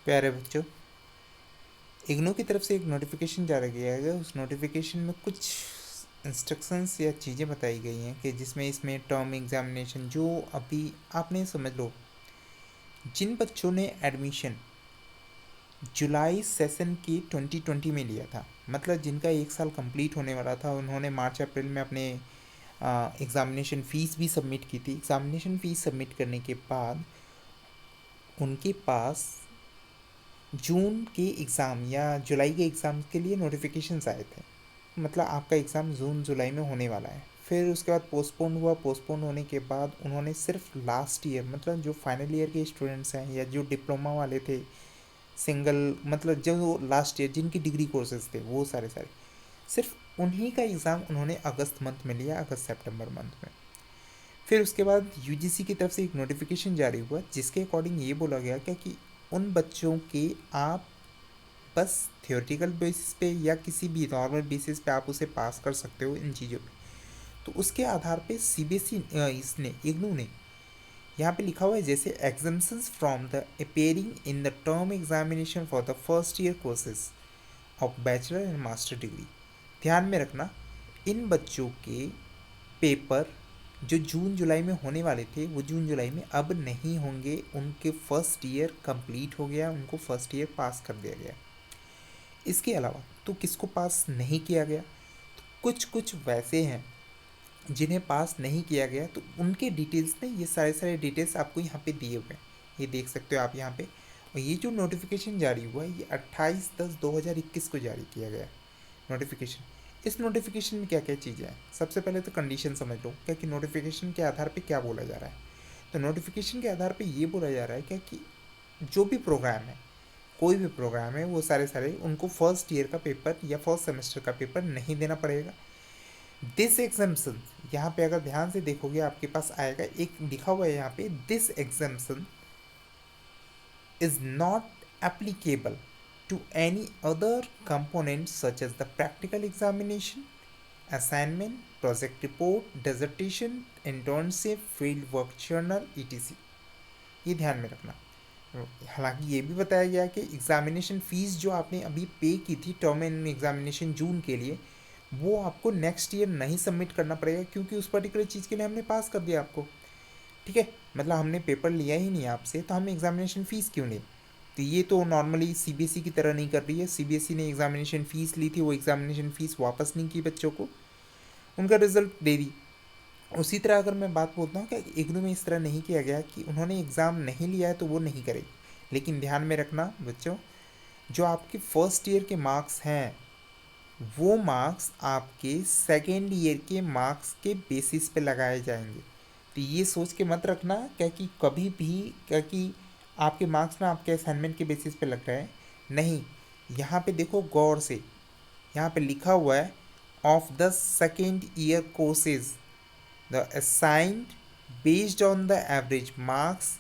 प्यारे बच्चों, इग्नू की तरफ से एक नोटिफिकेशन जारी किया गया। उस नोटिफिकेशन में कुछ इंस्ट्रक्शंस या चीज़ें बताई गई हैं कि जिसमें इसमें टर्म एग्जामिनेशन जो अभी आपने समझ लो, जिन बच्चों ने एडमिशन जुलाई सेशन की 2020 में लिया था, मतलब जिनका 1 साल कंप्लीट होने वाला था, उन्होंने मार्च अप्रैल में अपने एग्ज़ामिनेशन फ़ीस भी सबमिट की थी। एग्ज़ामिनेशन फ़ीस सबमिट करने के बाद उनके पास जून के एग्ज़ाम या जुलाई के एग्ज़ाम के लिए नोटिफिकेशंस आए थे। मतलब आपका एग्ज़ाम जून जुलाई में होने वाला है। फिर उसके बाद पोस्टपोन हुआ। पोस्टपोन होने के बाद उन्होंने सिर्फ लास्ट ईयर, मतलब जो फाइनल ईयर के स्टूडेंट्स हैं या जो डिप्लोमा वाले थे, सिंगल मतलब जो लास्ट ईयर जिनकी डिग्री कोर्सेज थे, वो सारे सिर्फ उन्हीं का एग्ज़ाम उन्होंने अगस्त मंथ में लिया, अगस्त सितंबर मंथ में। फिर उसके बाद यूजीसी की तरफ से एक नोटिफिकेशन जारी हुआ जिसके अकॉर्डिंग ये बोला गया क्या कि उन बच्चों के आप बस थियोरेटिकल बेसिस पे या किसी भी नॉर्मल बेसिस पे आप उसे पास कर सकते हो इन चीज़ों पे। तो उसके आधार पे सीबीएसई इसने इग्नू ने यहाँ पे लिखा हुआ है जैसे examples from the appearing in the term examination for the first year courses of bachelor and master degree. ध्यान में रखना, इन बच्चों के पेपर जो जून जुलाई में होने वाले थे वो जून जुलाई में अब नहीं होंगे। उनके फर्स्ट ईयर कंप्लीट हो गया, उनको फर्स्ट ईयर पास कर दिया गया। इसके अलावा तो किसको पास नहीं किया गया, तो कुछ कुछ वैसे हैं जिन्हें पास नहीं किया गया, तो उनके डिटेल्स में ये सारे डिटेल्स आपको यहाँ पे दिए हुए हैं, ये देख सकते हो आप यहाँ पे। और ये जो नोटिफिकेशन जारी हुआ है ये 28/10/2021 को जारी किया गया नोटिफिकेशन। इस नोटिफिकेशन में क्या क्या चीज़ें हैं, सबसे पहले तो कंडीशन समझ लो क्या कि नोटिफिकेशन के आधार पे क्या बोला जा रहा है। तो नोटिफिकेशन के आधार पे ये बोला जा रहा है क्या कि जो भी प्रोग्राम है, कोई भी प्रोग्राम है, वो सारे उनको फर्स्ट ईयर का पेपर या फर्स्ट सेमेस्टर का पेपर नहीं देना पड़ेगा। दिस एग्जाम्पन, यहाँ पे अगर ध्यान से देखोगे आपके पास आएगा एक लिखा हुआ है यहाँ पे, this exemption is not applicable to any other components such as the practical examination, assignment, project report, dissertation, internship, field work journal, etc. ये ध्यान में रखना। हालांकि ये भी बताया गया कि एग्जामिनेशन फ़ीस जो आपने अभी पे की थी टर्म एंड एग्जामिनेशन जून के लिए, वो आपको नेक्स्ट ईयर नहीं सबमिट करना पड़ेगा क्योंकि उस पर्टिकुलर चीज़ के लिए हमने पास कर दिया आपको। ठीक है, मतलब हमने पेपर लिया ही नहीं आपसे, तो हम एग्जामिनेशन फ़ीस क्यों लें। तो ये तो नॉर्मली सीबीएसई की तरह नहीं कर रही है। सीबीएसई ने एग्जामिनेशन फ़ीस ली थी, वो एग्जामिनेशन फ़ीस वापस नहीं की बच्चों को, उनका रिजल्ट दे दी। उसी तरह अगर मैं बात बोलता हूँ कि इग्नू में इस तरह नहीं किया गया कि उन्होंने एग्ज़ाम नहीं लिया है तो वो नहीं करे। लेकिन ध्यान में रखना बच्चों, जो आपके फर्स्ट ईयर के मार्क्स हैं वो मार्क्स आपके सेकेंड ईयर के मार्क्स के बेसिस पे लगाए जाएंगे। तो ये सोच के मत रखना क्या कि कभी भी क्या कि आपके मार्क्स ना आपके असाइनमेंट के बेसिस पे लग रहा है, नहीं। यहाँ पे देखो गौर से, यहाँ पे लिखा हुआ है of the second year courses the assigned based on the average marks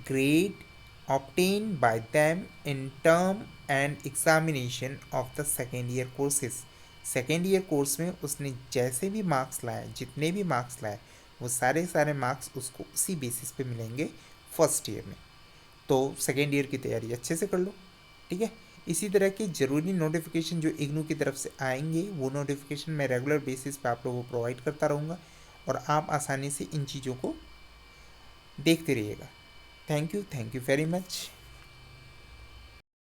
grade obtained by them in term and examination of the second year courses। Second year course में उसने जैसे भी मार्क्स लाए, जितने भी मार्क्स लाए, वो सारे मार्क्स उसको उसी बेसिस पे मिलेंगे फर्स्ट ईयर में। तो सेकेंड ईयर की तैयारी अच्छे से कर लो। ठीक है, इसी तरह की ज़रूरी नोटिफिकेशन जो इग्नू की तरफ से आएंगे वो नोटिफिकेशन मैं रेगुलर बेसिस पे आप लोगों को प्रोवाइड करता रहूँगा और आप आसानी से इन चीज़ों को देखते रहिएगा। Thank you very much.